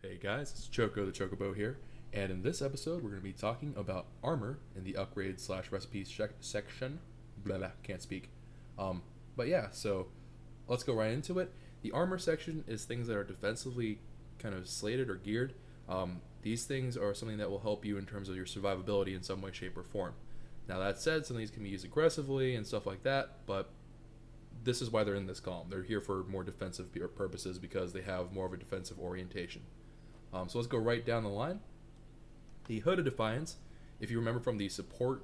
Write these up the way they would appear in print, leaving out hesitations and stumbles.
Hey guys, it's Choco the Chocobo here, and in this episode we're going to be talking about armor in the upgrade slash recipes section. Blah blah, can't speak. Um, but yeah, so let's go right into it. The armor section is things that are defensively kind of slated or geared. These things are something that will help you in terms of your survivability in some way, shape, or form. Now that said, some of these can be used aggressively and stuff like that, but this is why they're in this column. They're here for more defensive purposes because they have more of a defensive orientation. So let's go right down the line. The Hood of Defiance, if you remember from the support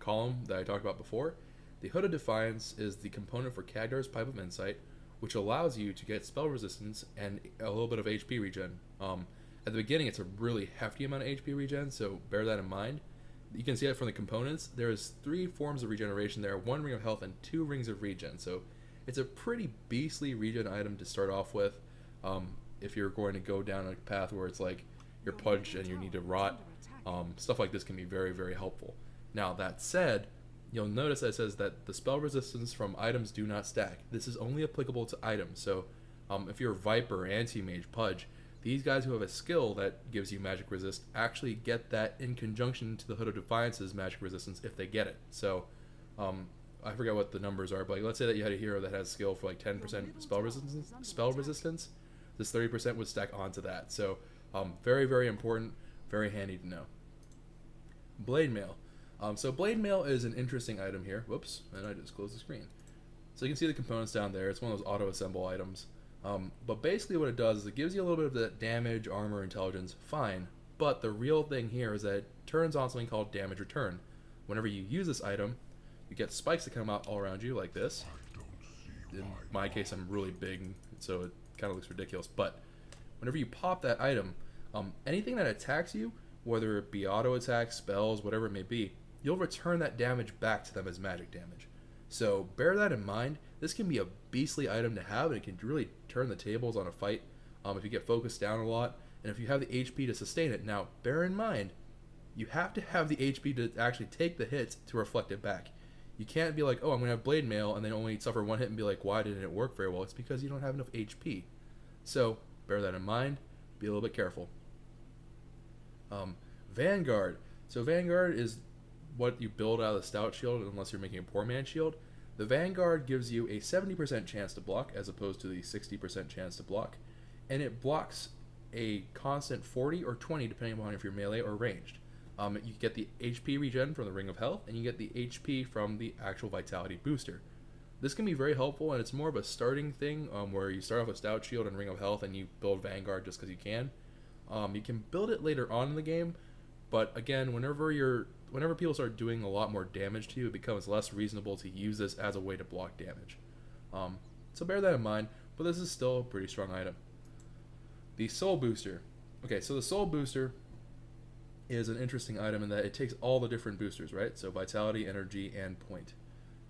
column that I talked about before, the Hood of Defiance is the component for Khadgar's Pipe of Insight, which allows you to get spell resistance and a little bit of HP regen. At the beginning, it's a really hefty amount of HP regen, so bear that in mind. You can see that from the components. There's 3 forms of regeneration there, 1 ring of health and 2 rings of regen. So it's a pretty beastly regen item to start off with. If you're going to go down a path where it's like you're pudged and you need to rot, stuff like this can be very, very helpful. Now that said, you'll notice that it says that the spell resistance from items do not stack. This is only applicable to items. So if you're Viper, Anti-Mage, Pudge, these guys who have a skill that gives you magic resist actually get that in conjunction to the Hood of Defiance's magic resistance if they get it. So I forget what the numbers are, but like, let's say that you had a hero that has skill for like 10% spell resistance. This 30% would stack onto that. So very, very important, very handy to know. Blade Mail. So Blade Mail is an interesting item here. Whoops, and I just closed the screen. So you can see the components down there. It's one of those auto-assemble items. But basically what it does is it gives you a little bit of that damage, armor, intelligence, fine. But the real thing here is that it turns on something called damage return. Whenever you use this item, you get spikes that come out all around you like this. In my case, I'm really big, so it kind of looks ridiculous. But whenever you pop that item, anything that attacks you, whether it be auto attacks, spells, whatever it may be, you'll return that damage back to them as magic damage. So bear that in mind. This can be a beastly item to have, and it can really turn the tables on a fight if you get focused down a lot, and if you have the HP to sustain it. Now, bear in mind, you have to have the HP to actually take the hits to reflect it back. You can't be like, oh, I'm going to have Blade Mail, and then only suffer 1 hit and be like, why didn't it work very well? It's because you don't have enough HP. So, bear that in mind. Be a little bit careful. Vanguard. So Vanguard is what you build out of the Stout Shield, unless you're making a Poor Man Shield. The Vanguard gives you a 70% chance to block, as opposed to the 60% chance to block. And it blocks a constant 40 or 20, depending upon if you're melee or ranged. You get the HP regen from the Ring of Health, and you get the HP from the actual Vitality booster. This can be very helpful, and it's more of a starting thing, where you start off with Stout Shield and Ring of Health, and you build Vanguard just because you can. You can build it later on in the game, but again, whenever people start doing a lot more damage to you, it becomes less reasonable to use this as a way to block damage. So bear that in mind, but this is still a pretty strong item. The Soul Booster. Okay, so the Soul Booster is an interesting item in that it takes all the different boosters, right? So Vitality, Energy, and Point.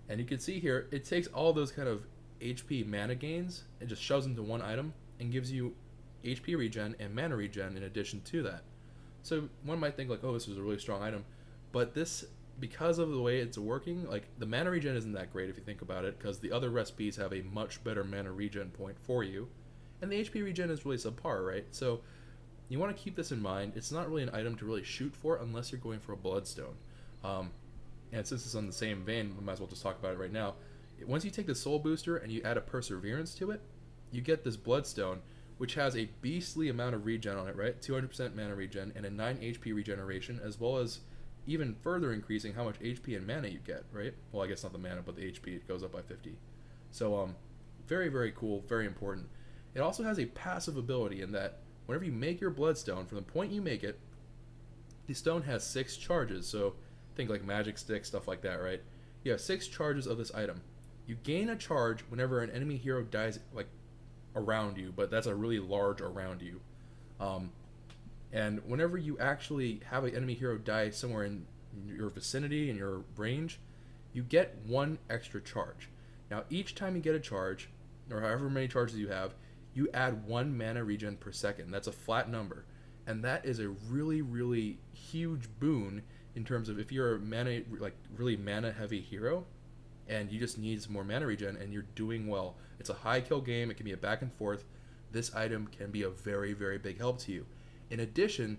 And you can see here, it takes all those kind of HP mana gains and just shoves them into one item and gives you HP regen and mana regen in addition to that. So one might think like, oh, this is a really strong item, but this, because of the way it's working, like the mana regen isn't that great if you think about it, because the other recipes have a much better mana regen point for you, and the HP regen is really subpar, right? So you want to keep this in mind. It's not really an item to really shoot for unless you're going for a Bloodstone. And since it's on the same vein, we might as well just talk about it right now. Once you take the Soul Booster and you add a Perseverance to it, you get this Bloodstone, which has a beastly amount of regen on it, right? 200% mana regen and a 9 HP regeneration, as well as even further increasing how much HP and mana you get, right? Well, I guess not the mana, but the HP, it goes up by 50. So, very, very cool, very important. It also has a passive ability in that whenever you make your Bloodstone, from the point you make it, the stone has 6 charges. So think like magic stick, stuff like that, right? You have 6 charges of this item. You gain a charge whenever an enemy hero dies, like around you, but that's a really large around you. And whenever you actually have an enemy hero die somewhere in your vicinity, in your range, you get 1 extra charge. Now each time you get a charge, or however many charges you have, you add 1 mana regen per second. That's a flat number. And that is a really, really huge boon in terms of if you're a mana, like really mana heavy hero, and you just need some more mana regen and you're doing well. It's a high kill game. It can be a back and forth. this item can be a very, very big help to you. In addition,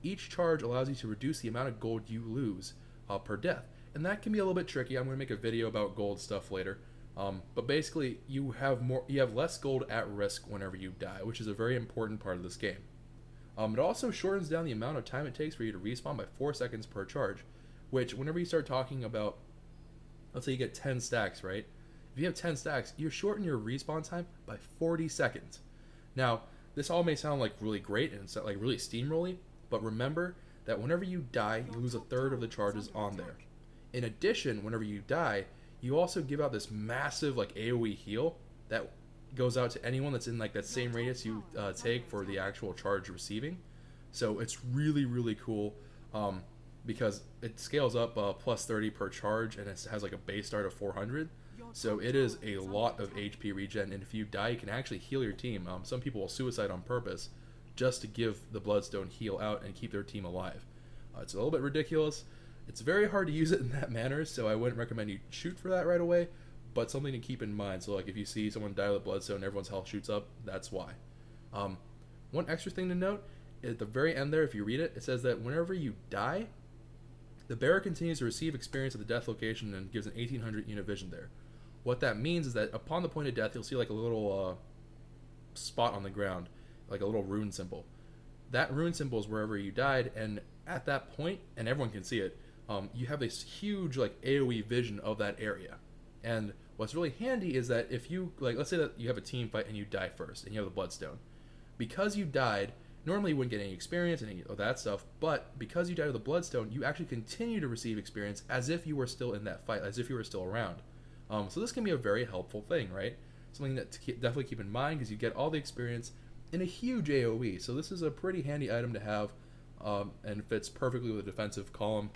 each charge allows you to reduce the amount of gold you lose per death. And that can be a little bit tricky. I'm going to make a video about gold stuff later. But basically, you have less gold at risk whenever you die, which is a very important part of this game. It also shortens down the amount of time it takes for you to respawn by 4 seconds per charge, which whenever you start talking about, let's say you get 10 stacks, right? If you have 10 stacks, you shorten your respawn time by 40 seconds. Now, this all may sound like really great and it's like really steamrolly, but remember that whenever you die, you lose a third of the charges on there. In addition, whenever you die, you also give out this massive like AoE heal that goes out to anyone that's in like that same radius you take for the actual charge receiving. So it's really, really cool because it scales up plus 30 per charge, and it has like a base start of 400. So it is a lot of HP regen, and if you die, you can actually heal your team. Some people will suicide on purpose just to give the Bloodstone heal out and keep their team alive. It's a little bit ridiculous. It's very hard to use it in that manner, so I wouldn't recommend you shoot for that right away, but something to keep in mind. So like if you see someone die with Bloodstone, everyone's health shoots up, that's why. One extra thing to note, at the very end there, if you read it, it says that whenever you die, the bearer continues to receive experience at the death location and gives an 1800 unit vision there. What that means is that upon the point of death, you'll see like a little spot on the ground, like a little rune symbol. That rune symbol is wherever you died, and at that point, and everyone can see it, you have this huge like AoE vision of that area. And what's really handy is that if you, like, let's say that you have a team fight and you die first and you have the Bloodstone. Because you died, normally you wouldn't get any experience and any of that stuff, but because you died with the Bloodstone, you actually continue to receive experience as if you were still in that fight, as if you were still around. So this can be a very helpful thing, right? Something that to definitely keep in mind, because you get all the experience in a huge AoE. So this is a pretty handy item to have, and fits perfectly with a defensive column,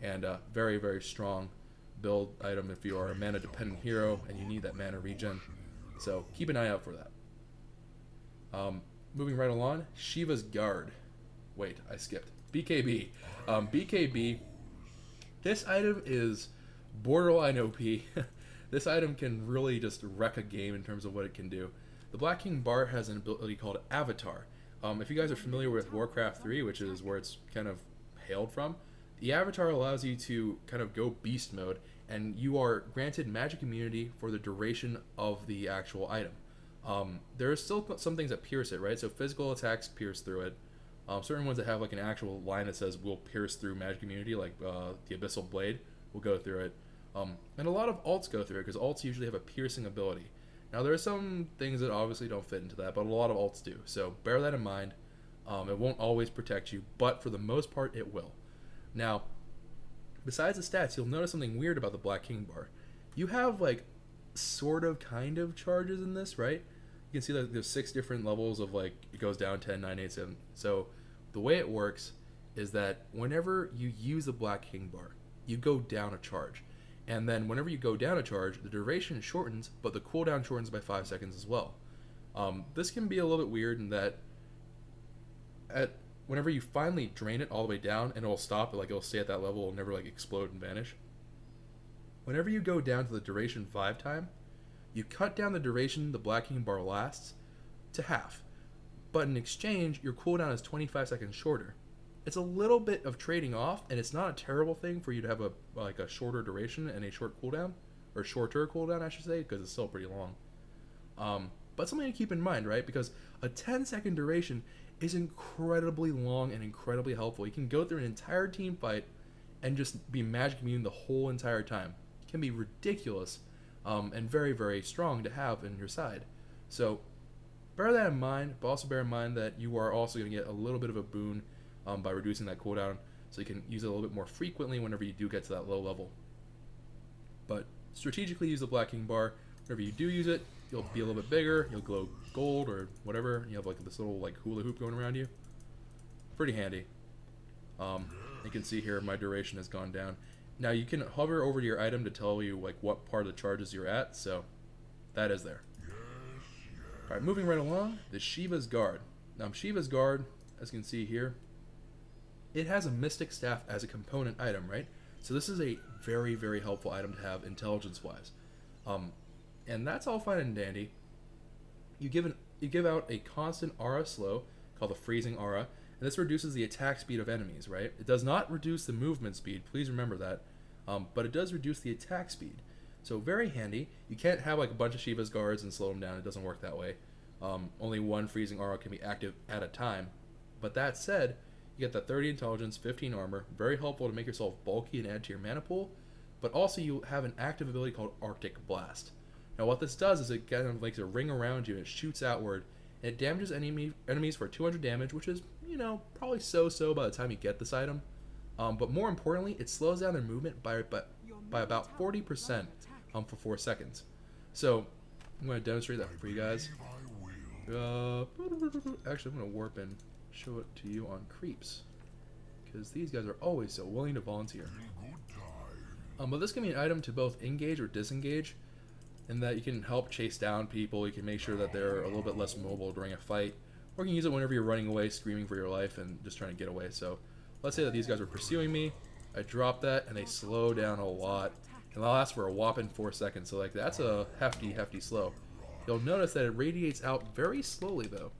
and a very, very strong build item if you are a mana dependent hero and you need that mana regen. So keep an eye out for that. Moving right along, Shiva's Guard. Wait, I skipped. BKB. BKB, this item is borderline OP. This item can really just wreck a game in terms of what it can do. The Black King Bar has an ability called Avatar. If you guys are familiar with Warcraft 3, which is where it's kind of hailed from, the Avatar allows you to kind of go beast mode, and you are granted magic immunity for the duration of the actual item. There are still some things that pierce it, right? So physical attacks pierce through it. Certain ones that have like an actual line that says will pierce through magic immunity, like the Abyssal Blade, will go through it. And a lot of alts go through it, because alts usually have a piercing ability. Now there are some things that obviously don't fit into that, but a lot of alts do. So bear that in mind. It won't always protect you, but for the most part it will. Now, besides the stats, you'll notice something weird about the Black King Bar. You have like sort of kind of charges in this, right? You can see that there's 6 different levels of like, it goes down 10, 9, 8, 7. So the way it works is that whenever you use the Black King Bar, you go down a charge. And then whenever you go down a charge, the duration shortens, but the cooldown shortens by 5 seconds as well. This can be a little bit weird in that whenever you finally drain it all the way down, and it'll stop, like it'll stay at that level, it'll never like explode and vanish. Whenever you go down to the duration 5 time, you cut down the duration the Black King Bar lasts to half. But in exchange, your cooldown is 25 seconds shorter. It's a little bit of trading off, and it's not a terrible thing for you to have a shorter duration and a short cooldown, or shorter cooldown, I should say, because it's still pretty long. But something to keep in mind, right? Because a 10-second duration is incredibly long and incredibly helpful. You can go through an entire team fight and just be magic immune the whole entire time. It can be ridiculous, and very, very strong to have in your side. So bear that in mind, but also bear in mind that you are also going to get a little bit of a boon by reducing that cooldown, so you can use it a little bit more frequently whenever you do get to that low level. But strategically use the Black King Bar. Whenever you do use it, you'll be a little bit bigger, you'll glow gold or whatever, and you have like this little like hula hoop going around you. Pretty handy. You can see here my duration has gone down. Now you can hover over your item to tell you like what part of the charges you're at, so that is there. Alright, moving right along, the Shiva's Guard. Now Shiva's Guard, as you can see here, it has a Mystic Staff as a component item, right? So this is a very, very helpful item to have intelligence-wise. And that's all fine and dandy. You give you give out a constant aura slow called the freezing aura, and this reduces the attack speed of enemies, right? It does not reduce the movement speed, please remember that, but it does reduce the attack speed. So very handy. You can't have like a bunch of Shiva's guards and slow them down. It doesn't work that way. Only one freezing aura can be active at a time. But that said, you get that 30 intelligence, 15 armor, very helpful to make yourself bulky and add to your mana pool. But also you have an active ability called Arctic Blast. Now what this does is it kind of makes a ring around you and it shoots outward. And it damages enemies for 200 damage, which is, you know, probably so-so by the time you get this item. But more importantly, it slows down their movement by about 40% for 4 seconds. So I'm going to demonstrate that for you guys. Actually, I'm going to warp and show it to you on creeps, because these guys are always so willing to volunteer. But this can be an item to both engage or disengage, in that you can help chase down people. You can make sure that they're a little bit less mobile during a fight, or you can use it whenever you're running away, screaming for your life, and just trying to get away. So let's say that these guys were pursuing me. I drop that, and they slow down a lot, and they'll last for a whopping 4 seconds. So like that's a hefty slow. You'll notice that it radiates out very slowly though.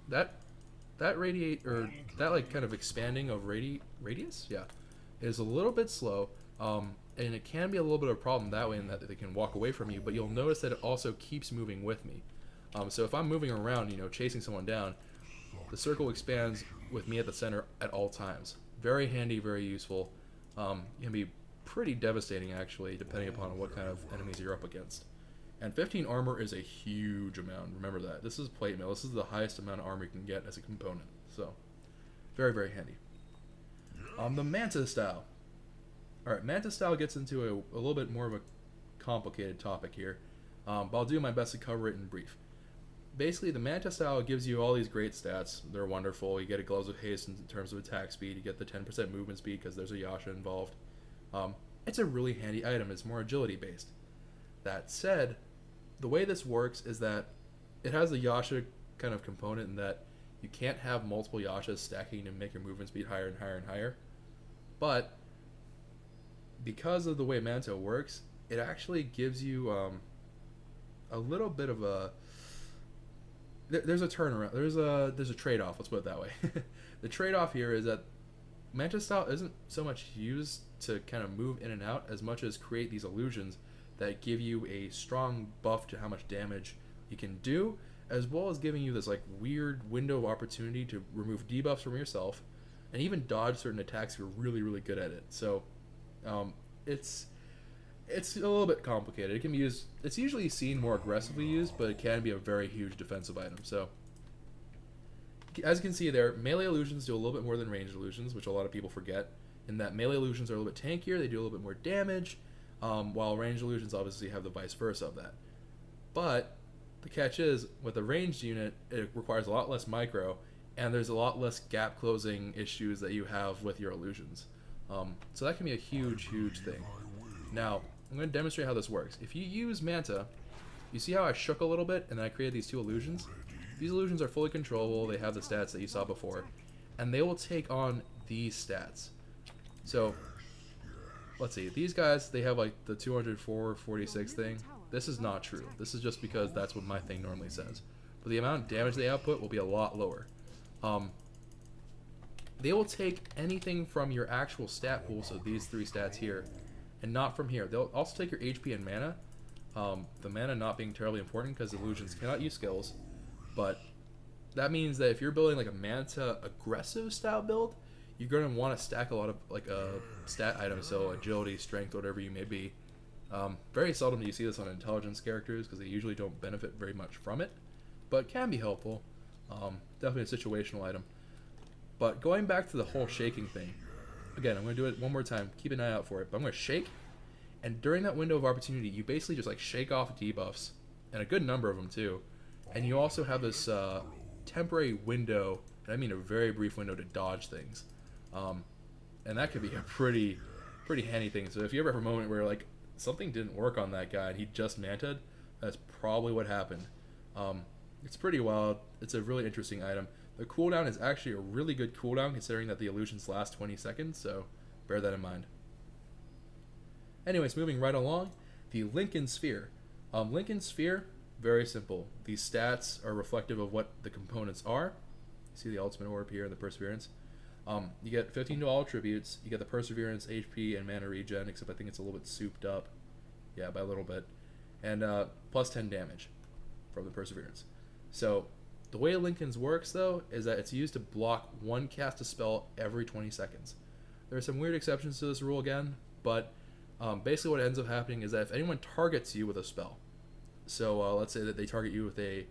That like kind of expanding of radius, yeah, is a little bit slow. And it can be a little bit of a problem that way, in that they can walk away from you. But you'll notice that it also keeps moving with me. So if I'm moving around, you know, chasing someone down, the circle expands with me at the center at all times. Very handy, very useful. Can be pretty devastating actually, depending upon what kind of enemies you're up against. And 15 armor is a huge amount. Remember that. This is plate mail. This is the highest amount of armor you can get as a component. So, very handy. The Manta style. Alright, Manta style gets into a little bit more of a complicated topic here. But I'll do my best to cover it in brief. Basically, the Manta style gives you all these great stats. They're wonderful. You get a Gloves of Haste in terms of attack speed. You get the 10% movement speed because there's a Yasha involved. It's a really handy item. It's more agility based. That said, the way this works is that it has a Yasha kind of component in that you can't have multiple Yashas stacking to make your movement speed higher and higher and higher. But because of the way Manta works, it actually gives you a little bit of a... There's a turnaround. There's a trade-off, let's put it that way. The trade-off here is that Manta style isn't so much used to kind of move in and out as much as create these illusions that give you a strong buff to how much damage you can do, as well as giving you this like weird window of opportunity to remove debuffs from yourself and even dodge certain attacks if you're really good at it. So it's a little bit complicated. It can be used, it's usually seen more aggressively used, but it can be a very huge defensive item. So as you can see there, melee illusions do a little bit more than ranged illusions, which a lot of people forget, in that melee illusions are a little bit tankier, they do a little bit more damage, while ranged illusions obviously have the vice versa of that. But the catch is, with a ranged unit, it requires a lot less micro, and there's a lot less gap closing issues that you have with your illusions. So that can be a huge thing. Now, I'm going to demonstrate how this works. If you use Manta, you see how I shook a little bit and then I created these two illusions? These illusions are fully controllable, they have the stats that you saw before, and they will take on these stats. So, let's see, these guys, they have like the 204-46 thing. This is not true. This is just because that's what my thing normally says. But the amount of damage they output will be a lot lower. They will take anything from your actual stat pool, so these three stats here, and not from here. They'll also take your HP and mana. The mana not being terribly important because illusions cannot use skills, but that means that if you're building like a Manta aggressive style build, you're going to want to stack a lot of like stat items, so agility, strength, whatever you may be. Very seldom do you see this on intelligence characters because they usually don't benefit very much from it, but can be helpful. Definitely a situational item. But going back to the whole shaking thing, again, I'm going to do it one more time. Keep an eye out for it. But I'm going to shake, and during that window of opportunity, you basically just like shake off debuffs, and a good number of them too. And you also have this temporary window, and I mean a very brief window, to dodge things. And that could be a pretty handy thing. So if you ever have a moment where like something didn't work on that guy and he just manted, that's probably what happened. It's pretty wild. It's a really interesting item. The cooldown is actually a really good cooldown considering that the illusions last 20 seconds, so bear that in mind. Anyways, moving right along, the Lincoln Sphere. Lincoln Sphere Very simple. These stats are reflective of what the components are. See the ultimate orb here and the perseverance. You get 15 to all attributes. You get the perseverance, HP, and mana regen, except I think it's a little bit souped up. Yeah, by a little bit. And plus 10 damage from the perseverance. So the way Lincoln's works, though, is that it's used to block one cast a spell every 20 seconds. There are some weird exceptions to this rule again, but basically what ends up happening is that if anyone targets you with a spell, so let's say that they target you with a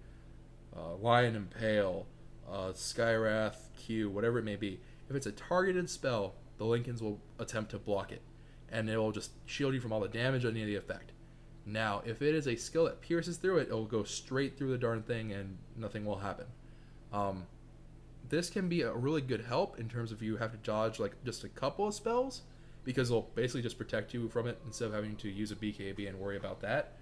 Lion Impale, Skywrath, Q, whatever it may be. If it's a targeted spell, the Lincolns will attempt to block it, and it will just shield you from all the damage on any of the effect. Now, if it is a skill that pierces through it, it will go straight through the darn thing, and nothing will happen. This can be a really good help in terms of you have to dodge like just a couple of spells, because it'll basically just protect you from it instead of having to use a BKB and worry about that.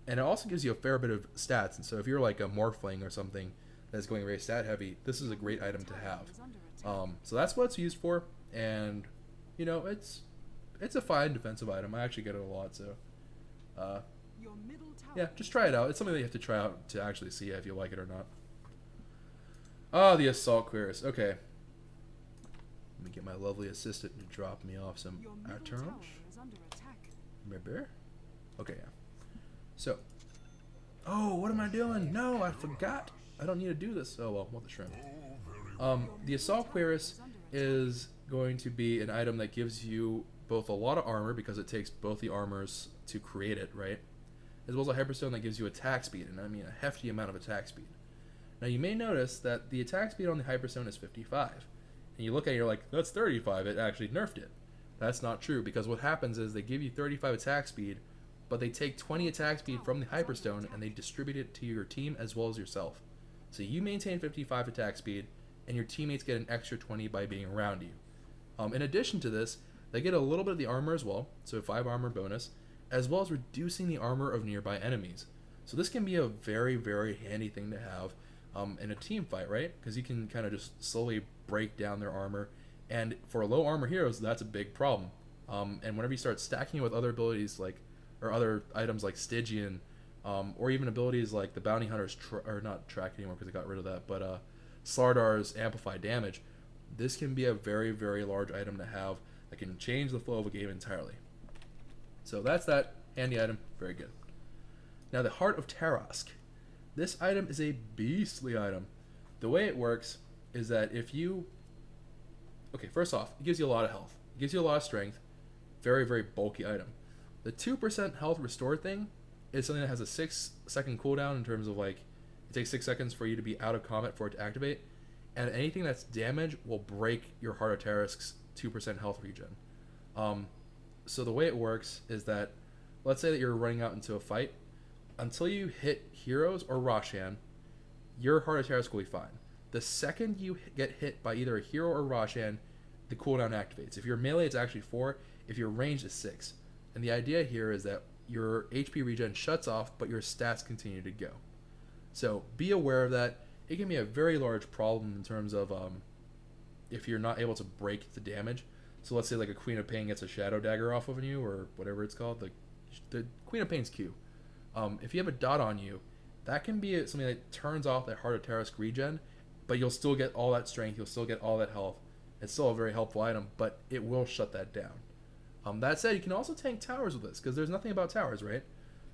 And it also gives you a fair bit of stats, and so if you're like a Morphling or something that's going very stat heavy, this is a great item to have. So that's what it's used for, and you know, it's a fine defensive item. I actually get it a lot, so yeah, just try it out. It's something that you have to try out to actually see if you like it or not. Ah, the Assault Cuirass. Okay, let me get my lovely assistant to drop me off some Arturage. Remember? Okay, yeah. So, oh, what am I doing? No, I forgot. I don't need to do this. Oh well, what the shrimp. The Assault Cuirass is going to be an item that gives you both a lot of armor, because it takes both the armors to create it, right? As well as a Hyperstone that gives you attack speed, and I mean a hefty amount of attack speed. Now you may notice that the attack speed on the Hyperstone is 55. And you look at it, you're like, that's 35, it actually nerfed it. That's not true, because what happens is they give you 35 attack speed, but they take 20 attack speed from the Hyperstone and they distribute it to your team as well as yourself. So you maintain 55 attack speed, and your teammates get an extra 20 by being around you. In addition to this, they get a little bit of the armor as well, so 5 armor bonus, as well as reducing the armor of nearby enemies. So this can be a very, very handy thing to have in a team fight, right? Because you can kind of just slowly break down their armor, and for low armor heroes, that's a big problem. And whenever you start stacking it with other abilities like, or other items like Stygian, or even abilities like the Bounty Hunter's, or not track anymore because I got rid of that, but Slardar's Amplify Damage, this can be a very, very large item to have that can change the flow of a game entirely. So that's that handy item, very good. Now the Heart of Tarask. This item is a beastly item. The way it works is that if you, okay, first off, it gives you a lot of health. It gives you a lot of strength. Very, very bulky item. The 2% health restore thing is something that has a 6-second cooldown in terms of like, it takes 6 seconds for you to be out of combat for it to activate. And anything that's damage will break your Heart of Tarask's 2% health regen. So the way it works is that, let's say that you're running out into a fight. Until you hit heroes or Roshan, your Heart of Tarask will be fine. The second you get hit by either a hero or Roshan, the cooldown activates. If you're melee, it's actually 4. If you're ranged, it's 6. And the idea here is that your HP regen shuts off, but your stats continue to go. So be aware of that. It can be a very large problem in terms of if you're not able to break the damage. So let's say like a Queen of Pain gets a Shadow Dagger off of you, or whatever it's called, the Queen of Pain's Q. If you have a dot on you, that can be something that turns off that Heart of Tarask regen, but you'll still get all that strength, you'll still get all that health. It's still a very helpful item, but it will shut that down. That said, you can also tank towers with this, because there's nothing about towers, right?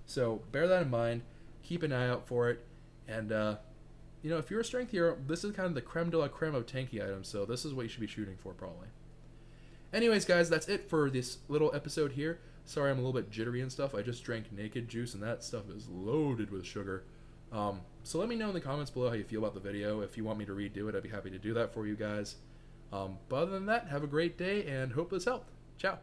So bear that in mind, keep an eye out for it, and you know, if you're a strength hero, this is kind of the creme de la creme of tanky items, so this is what you should be shooting for, probably. Anyways, guys, that's it for this little episode here. Sorry I'm a little bit jittery and stuff. I just drank naked juice, and that stuff is loaded with sugar. So let me know in the comments below how you feel about the video. If you want me to redo it, I'd be happy to do that for you guys. But other than that, have a great day, and hope this helped. Ciao.